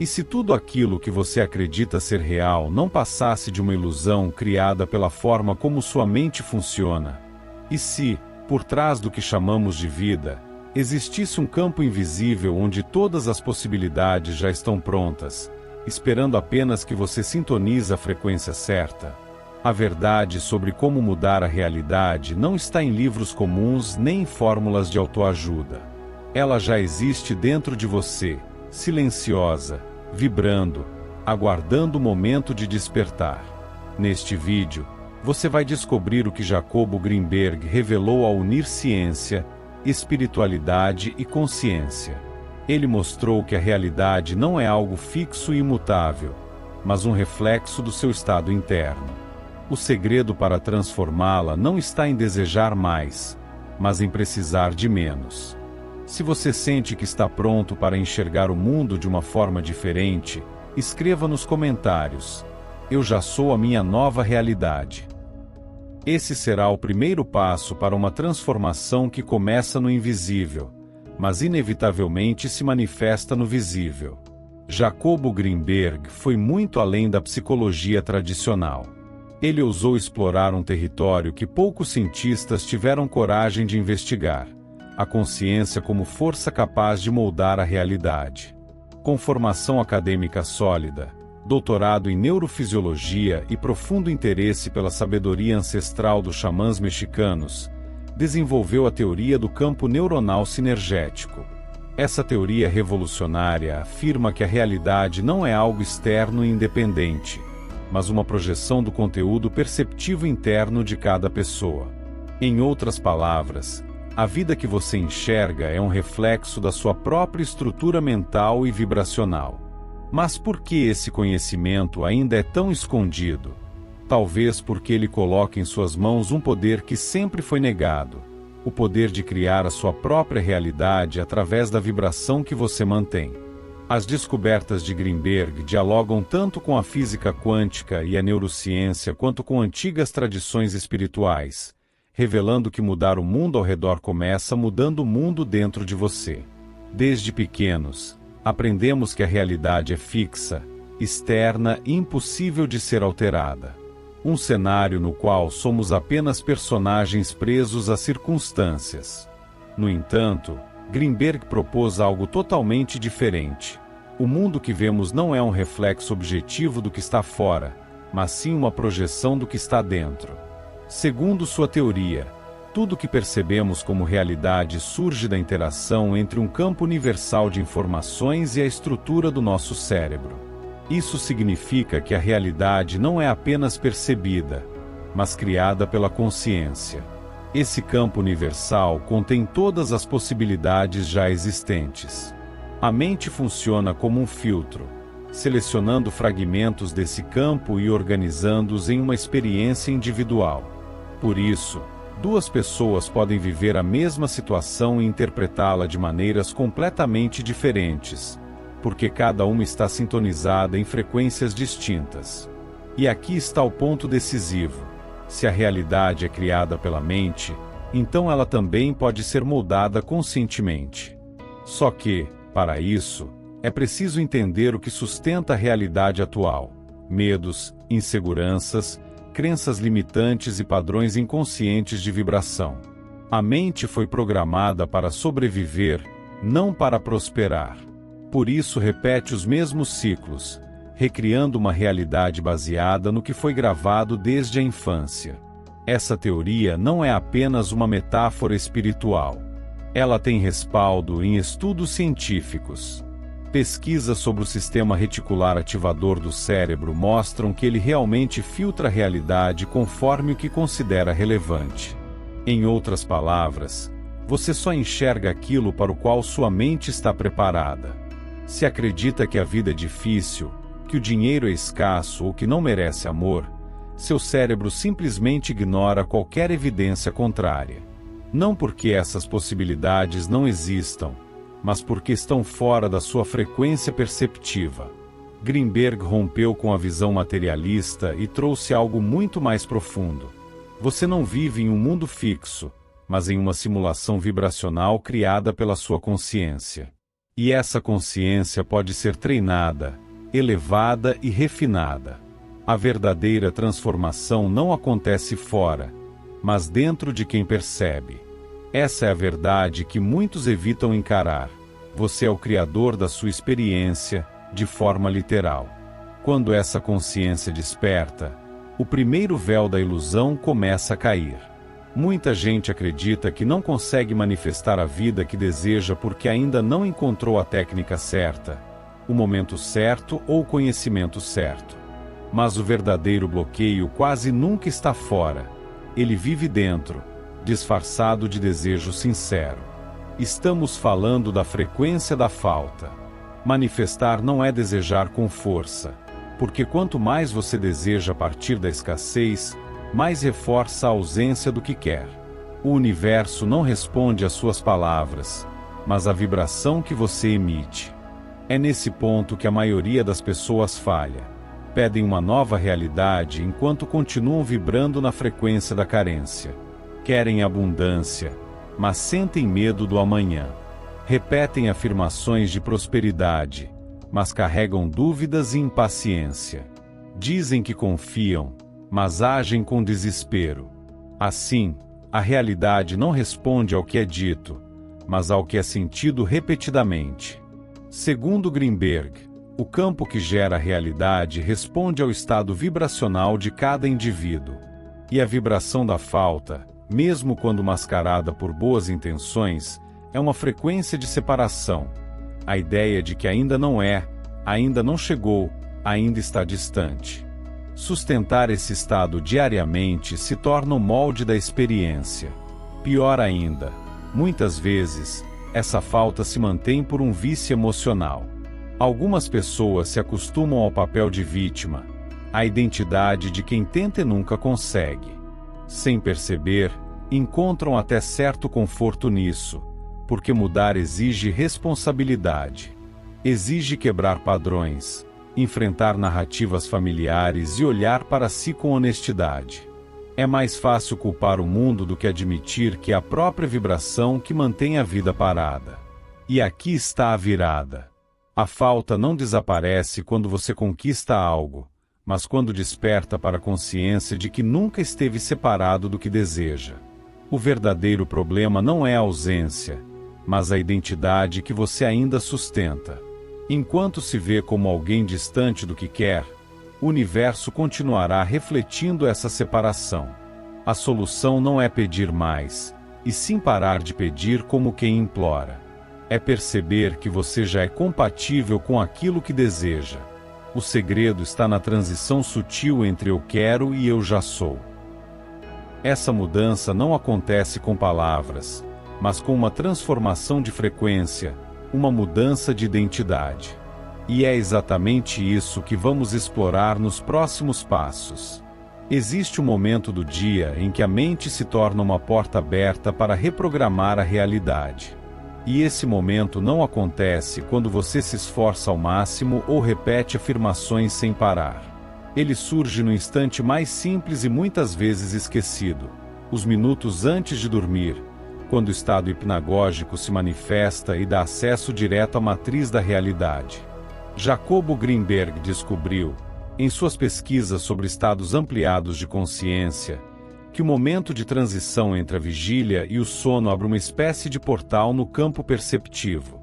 E se tudo aquilo que você acredita ser real não passasse de uma ilusão criada pela forma como sua mente funciona? E se, por trás do que chamamos de vida, existisse um campo invisível onde todas as possibilidades já estão prontas, esperando apenas que você sintonize a frequência certa? A verdade sobre como mudar a realidade não está em livros comuns nem em fórmulas de autoajuda. Ela já existe dentro de você, silenciosa, vibrando, aguardando o momento de despertar. Neste vídeo, você vai descobrir o que Jacobo Greenberg revelou ao unir ciência, espiritualidade e consciência. Ele mostrou que a realidade não é algo fixo e imutável, mas um reflexo do seu estado interno. O segredo para transformá-la não está em desejar mais, mas em precisar de menos. Se você sente que está pronto para enxergar o mundo de uma forma diferente, escreva nos comentários: "Eu já sou a minha nova realidade". Esse será o primeiro passo para uma transformação que começa no invisível, mas inevitavelmente se manifesta no visível. Jacobo Greenberg foi muito além da psicologia tradicional. Ele ousou explorar um território que poucos cientistas tiveram coragem de investigar: a consciência como força capaz de moldar a realidade. Com formação acadêmica sólida, doutorado em neurofisiologia e profundo interesse pela sabedoria ancestral dos xamãs mexicanos, desenvolveu a teoria do campo neuronal sinergético. Essa teoria revolucionária afirma que a realidade não é algo externo e independente, mas uma projeção do conteúdo perceptivo interno de cada pessoa. Em outras palavras, a vida que você enxerga é um reflexo da sua própria estrutura mental e vibracional. Mas por que esse conhecimento ainda é tão escondido? Talvez porque ele coloca em suas mãos um poder que sempre foi negado: o poder de criar a sua própria realidade através da vibração que você mantém. As descobertas de Greenberg dialogam tanto com a física quântica e a neurociência quanto com antigas tradições espirituais, revelando que mudar o mundo ao redor começa mudando o mundo dentro de você. Desde pequenos, aprendemos que a realidade é fixa, externa e impossível de ser alterada. Um cenário no qual somos apenas personagens presos às circunstâncias. No entanto, Greenberg propôs algo totalmente diferente. O mundo que vemos não é um reflexo objetivo do que está fora, mas sim uma projeção do que está dentro. Segundo sua teoria, tudo que percebemos como realidade surge da interação entre um campo universal de informações e a estrutura do nosso cérebro. Isso significa que a realidade não é apenas percebida, mas criada pela consciência. Esse campo universal contém todas as possibilidades já existentes. A mente funciona como um filtro, selecionando fragmentos desse campo e organizando-os em uma experiência individual. Por isso, duas pessoas podem viver a mesma situação e interpretá-la de maneiras completamente diferentes, porque cada uma está sintonizada em frequências distintas. E aqui está o ponto decisivo: se a realidade é criada pela mente, então ela também pode ser moldada conscientemente. Só que, para isso, é preciso entender o que sustenta a realidade atual: medos, inseguranças, crenças limitantes e padrões inconscientes de vibração. A mente foi programada para sobreviver, não para prosperar. Por isso repete os mesmos ciclos, recriando uma realidade baseada no que foi gravado desde a infância. Essa teoria não é apenas uma metáfora espiritual. Ela tem respaldo em estudos científicos. Pesquisas sobre o sistema reticular ativador do cérebro mostram que ele realmente filtra a realidade conforme o que considera relevante. Em outras palavras, você só enxerga aquilo para o qual sua mente está preparada. Se acredita que a vida é difícil, que o dinheiro é escasso ou que não merece amor, seu cérebro simplesmente ignora qualquer evidência contrária. Não porque essas possibilidades não existam, mas porque estão fora da sua frequência perceptiva. Greenberg rompeu com a visão materialista e trouxe algo muito mais profundo. Você não vive em um mundo fixo, mas em uma simulação vibracional criada pela sua consciência. E essa consciência pode ser treinada, elevada e refinada. A verdadeira transformação não acontece fora, mas dentro de quem percebe. Essa é a verdade que muitos evitam encarar. Você é o criador da sua experiência, de forma literal. Quando essa consciência desperta, o primeiro véu da ilusão começa a cair. Muita gente acredita que não consegue manifestar a vida que deseja porque ainda não encontrou a técnica certa, o momento certo ou o conhecimento certo. Mas o verdadeiro bloqueio quase nunca está fora. Ele vive dentro, disfarçado de desejo sincero. Estamos falando da frequência da falta. Manifestar não é desejar com força, porque quanto mais você deseja partir da escassez, mais reforça a ausência do que quer. O universo não responde às suas palavras, mas à vibração que você emite. É nesse ponto que a maioria das pessoas falha. Pedem uma nova realidade enquanto continuam vibrando na frequência da carência. Querem abundância, mas sentem medo do amanhã. Repetem afirmações de prosperidade, mas carregam dúvidas e impaciência. Dizem que confiam, mas agem com desespero. Assim, a realidade não responde ao que é dito, mas ao que é sentido repetidamente. Segundo Greenberg, o campo que gera a realidade responde ao estado vibracional de cada indivíduo. E a vibração da falta, mesmo quando mascarada por boas intenções, é uma frequência de separação. A ideia de que ainda não é, ainda não chegou, ainda está distante. Sustentar esse estado diariamente se torna o molde da experiência. Pior ainda, muitas vezes, essa falta se mantém por um vício emocional. Algumas pessoas se acostumam ao papel de vítima, à identidade de quem tenta e nunca consegue. Sem perceber, encontram até certo conforto nisso, porque mudar exige responsabilidade. Exige quebrar padrões, enfrentar narrativas familiares e olhar para si com honestidade. É mais fácil culpar o mundo do que admitir que é a própria vibração que mantém a vida parada. E aqui está a virada. A falta não desaparece quando você conquista algo, mas quando desperta para a consciência de que nunca esteve separado do que deseja. O verdadeiro problema não é a ausência, mas a identidade que você ainda sustenta. Enquanto se vê como alguém distante do que quer, o universo continuará refletindo essa separação. A solução não é pedir mais, e sim parar de pedir como quem implora. É perceber que você já é compatível com aquilo que deseja. O segredo está na transição sutil entre eu quero e eu já sou. Essa mudança não acontece com palavras, mas com uma transformação de frequência, uma mudança de identidade. E é exatamente isso que vamos explorar nos próximos passos. Existe um momento do dia em que a mente se torna uma porta aberta para reprogramar a realidade. E esse momento não acontece quando você se esforça ao máximo ou repete afirmações sem parar. Ele surge no instante mais simples e muitas vezes esquecido, os minutos antes de dormir, quando o estado hipnagógico se manifesta e dá acesso direto à matriz da realidade. Jacobo Greenberg descobriu, em suas pesquisas sobre estados ampliados de consciência, que o momento de transição entre a vigília e o sono abre uma espécie de portal no campo perceptivo.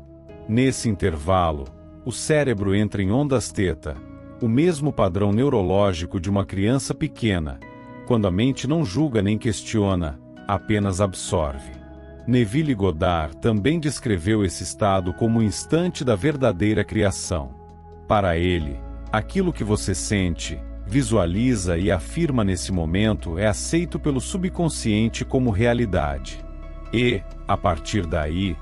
Nesse intervalo, o cérebro entra em ondas θ, o mesmo padrão neurológico de uma criança pequena, quando a mente não julga nem questiona, apenas absorve. Neville Goddard também descreveu esse estado como o instante da verdadeira criação. Para ele, aquilo que você sente, visualiza e afirma nesse momento é aceito pelo subconsciente como realidade. E, a partir daí,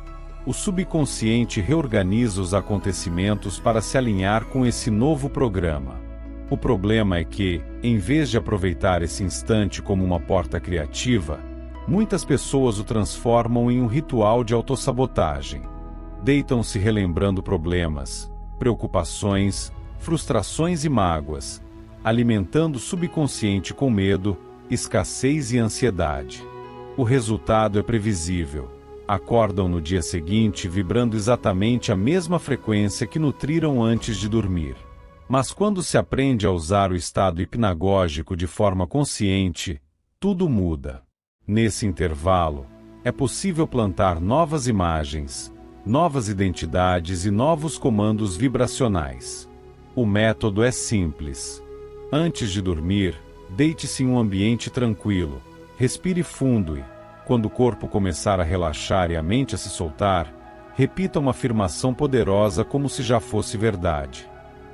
o subconsciente reorganiza os acontecimentos para se alinhar com esse novo programa. O problema é que, em vez de aproveitar esse instante como uma porta criativa, muitas pessoas o transformam em um ritual de autossabotagem. Deitam-se relembrando problemas, preocupações, frustrações e mágoas, alimentando o subconsciente com medo, escassez e ansiedade. O resultado é previsível. acordam no dia seguinte vibrando exatamente a mesma frequência que nutriram antes de dormir. Mas quando se aprende a usar o estado hipnagógico de forma consciente, tudo muda. Nesse intervalo, é possível plantar novas imagens, novas identidades e novos comandos vibracionais. O método é simples. Antes de dormir, deite-se em um ambiente tranquilo, respire fundo e, quando o corpo começar a relaxar e a mente a se soltar, repita uma afirmação poderosa como se já fosse verdade.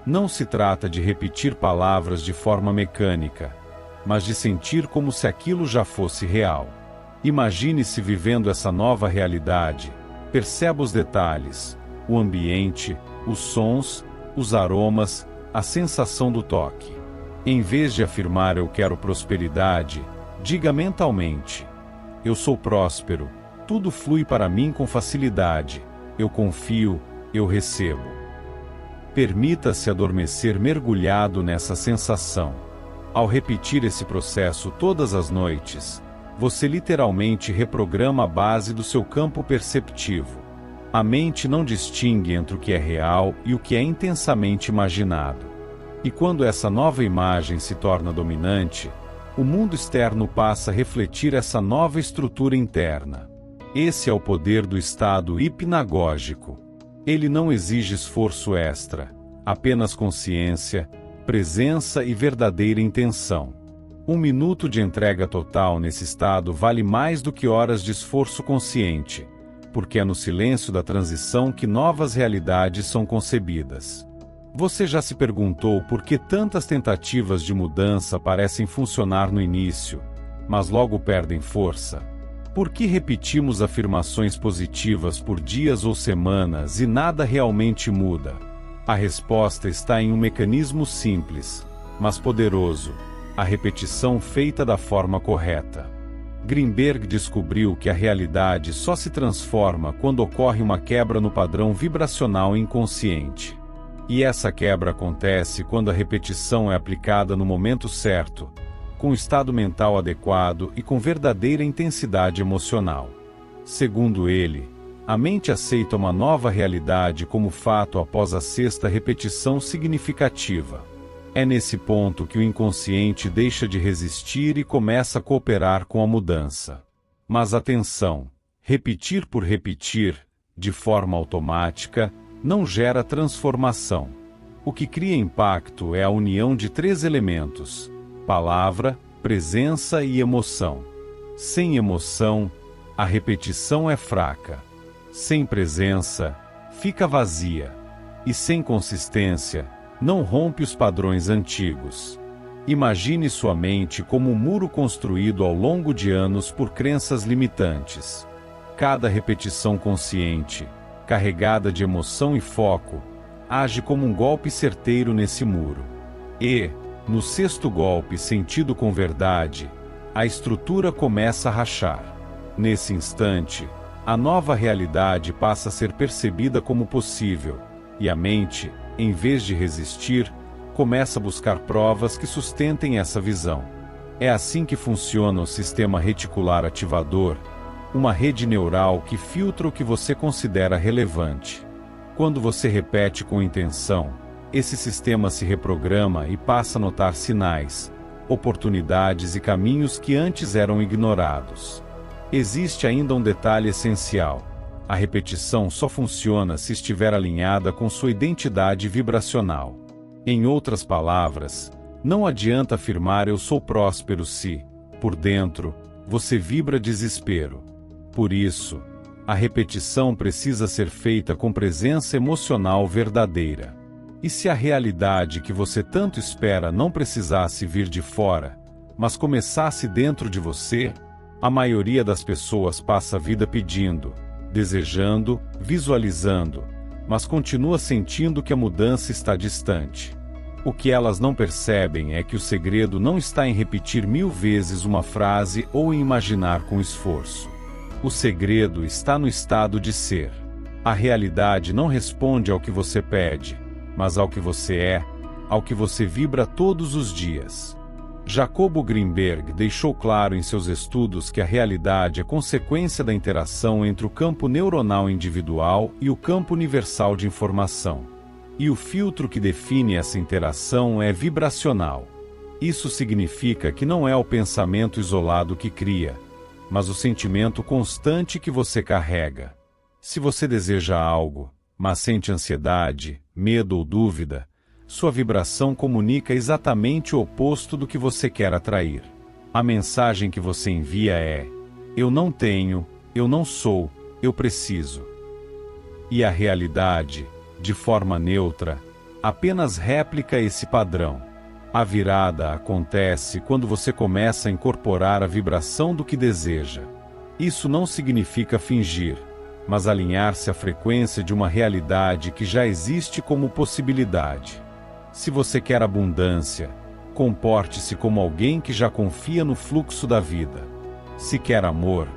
Não se trata de repetir palavras de forma mecânica, mas de sentir como se aquilo já fosse real. Imagine-se vivendo essa nova realidade, perceba os detalhes, o ambiente, os sons, os aromas, a sensação do toque. Em vez de afirmar "eu quero prosperidade", diga mentalmente: "Eu sou próspero, tudo flui para mim com facilidade, eu confio, eu recebo". Permita-se adormecer mergulhado nessa sensação. Ao repetir esse processo todas as noites, você literalmente reprograma a base do seu campo perceptivo. A mente não distingue entre o que é real e o que é intensamente imaginado. E quando essa nova imagem se torna dominante, o mundo externo passa a refletir essa nova estrutura interna. Esse é o poder do estado hipnagógico. Ele não exige esforço extra, apenas consciência, presença e verdadeira intenção. 1 minuto de entrega total nesse estado vale mais do que horas de esforço consciente, porque é no silêncio da transição que novas realidades são concebidas. Você já se perguntou por que tantas tentativas de mudança parecem funcionar no início, mas logo perdem força? Por que repetimos afirmações positivas por dias ou semanas e nada realmente muda? A resposta está em um mecanismo simples, mas poderoso: a repetição feita da forma correta. Grinberg descobriu que a realidade só se transforma quando ocorre uma quebra no padrão vibracional inconsciente. E essa quebra acontece quando a repetição é aplicada no momento certo, com o estado mental adequado e com verdadeira intensidade emocional. Segundo ele, a mente aceita uma nova realidade como fato após a 6ª repetição significativa. É nesse ponto que o inconsciente deixa de resistir e começa a cooperar com a mudança. Mas atenção, repetir por repetir, de forma automática, não gera transformação. O que cria impacto é a união de 3 elementos: palavra, presença e emoção. Sem emoção, a repetição é fraca. Sem presença, fica vazia. E sem consistência, não rompe os padrões antigos. Imagine sua mente como um muro construído ao longo de anos por crenças limitantes. Cada repetição consciente, carregada de emoção e foco, age como um golpe certeiro nesse muro. E, no 6º golpe sentido com verdade, a estrutura começa a rachar. Nesse instante, a nova realidade passa a ser percebida como possível, e a mente, em vez de resistir, começa a buscar provas que sustentem essa visão. É assim que funciona o sistema reticular ativador, uma rede neural que filtra o que você considera relevante. Quando você repete com intenção, esse sistema se reprograma e passa a notar sinais, oportunidades e caminhos que antes eram ignorados. Existe ainda um detalhe essencial: a repetição só funciona se estiver alinhada com sua identidade vibracional. Em outras palavras, não adianta afirmar "eu sou próspero" se, por dentro, você vibra desespero. Por isso, a repetição precisa ser feita com presença emocional verdadeira. E se a realidade que você tanto espera não precisasse vir de fora, mas começasse dentro de você? A maioria das pessoas passa a vida pedindo, desejando, visualizando, mas continua sentindo que a mudança está distante. O que elas não percebem é que o segredo não está em repetir 1000 vezes uma frase ou em imaginar com esforço. O segredo está no estado de ser. A realidade não responde ao que você pede, mas ao que você é, ao que você vibra todos os dias. Jacobo Greenberg deixou claro em seus estudos que a realidade é consequência da interação entre o campo neuronal individual e o campo universal de informação. E o filtro que define essa interação é vibracional. Isso significa que não é o pensamento isolado que cria, mas o sentimento constante que você carrega. Se você deseja algo, mas sente ansiedade, medo ou dúvida, sua vibração comunica exatamente o oposto do que você quer atrair. A mensagem que você envia é: eu não tenho, eu não sou, eu preciso. E a realidade, de forma neutra, apenas réplica esse padrão. A virada acontece quando você começa a incorporar a vibração do que deseja. Isso não significa fingir, mas alinhar-se à frequência de uma realidade que já existe como possibilidade. Se você quer abundância, comporte-se como alguém que já confia no fluxo da vida. Se quer amor,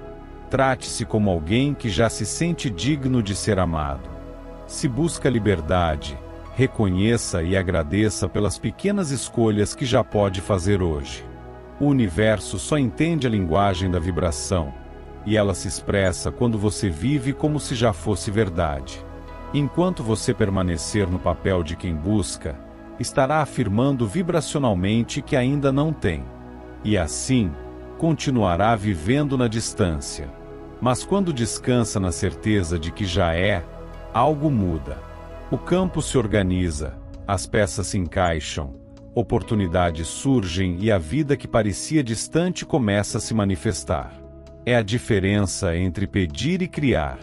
trate-se como alguém que já se sente digno de ser amado. Se busca liberdade, reconheça e agradeça pelas pequenas escolhas que já pode fazer hoje. O universo só entende a linguagem da vibração, e ela se expressa quando você vive como se já fosse verdade. Enquanto você permanecer no papel de quem busca, estará afirmando vibracionalmente que ainda não tem. E assim, continuará vivendo na distância. Mas quando descansa na certeza de que já é, algo muda. O campo se organiza, as peças se encaixam, oportunidades surgem e a vida que parecia distante começa a se manifestar. É a diferença entre pedir e criar.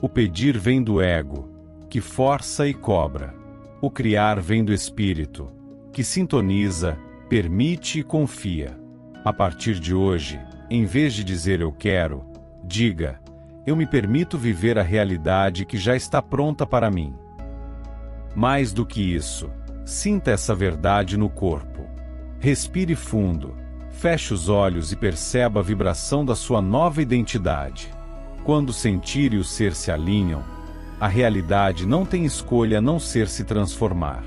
O pedir vem do ego, que força e cobra. O criar vem do espírito, que sintoniza, permite e confia. A partir de hoje, em vez de dizer eu quero, diga: eu me permito viver a realidade que já está pronta para mim. Mais do que isso, sinta essa verdade no corpo. Respire fundo, feche os olhos e perceba a vibração da sua nova identidade. Quando o sentir e o ser se alinham, a realidade não tem escolha a não ser se transformar.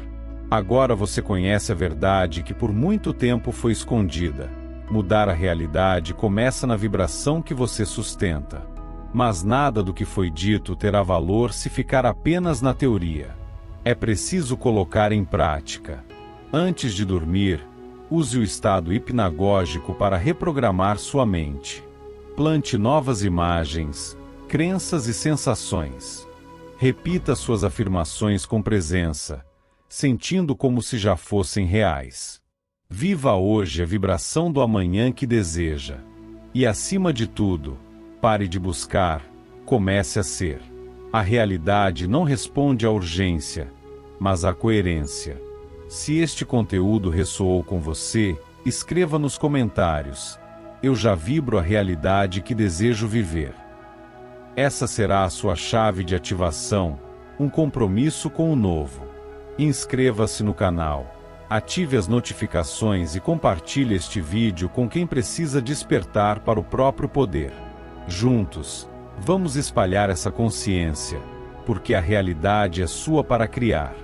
Agora você conhece a verdade que por muito tempo foi escondida. Mudar a realidade começa na vibração que você sustenta. Mas nada do que foi dito terá valor se ficar apenas na teoria. É preciso colocar em prática. Antes de dormir, use o estado hipnagógico para reprogramar sua mente. Plante novas imagens, crenças e sensações. Repita suas afirmações com presença, sentindo como se já fossem reais. Viva hoje a vibração do amanhã que deseja. E acima de tudo, pare de buscar, comece a ser. A realidade não responde à urgência, mas à coerência. Se este conteúdo ressoou com você, escreva nos comentários: eu já vibro a realidade que desejo viver. Essa será a sua chave de ativação, um compromisso com o novo. Inscreva-se no canal, ative as notificações e compartilhe este vídeo com quem precisa despertar para o próprio poder. Juntos, vamos espalhar essa consciência, porque a realidade é sua para criar.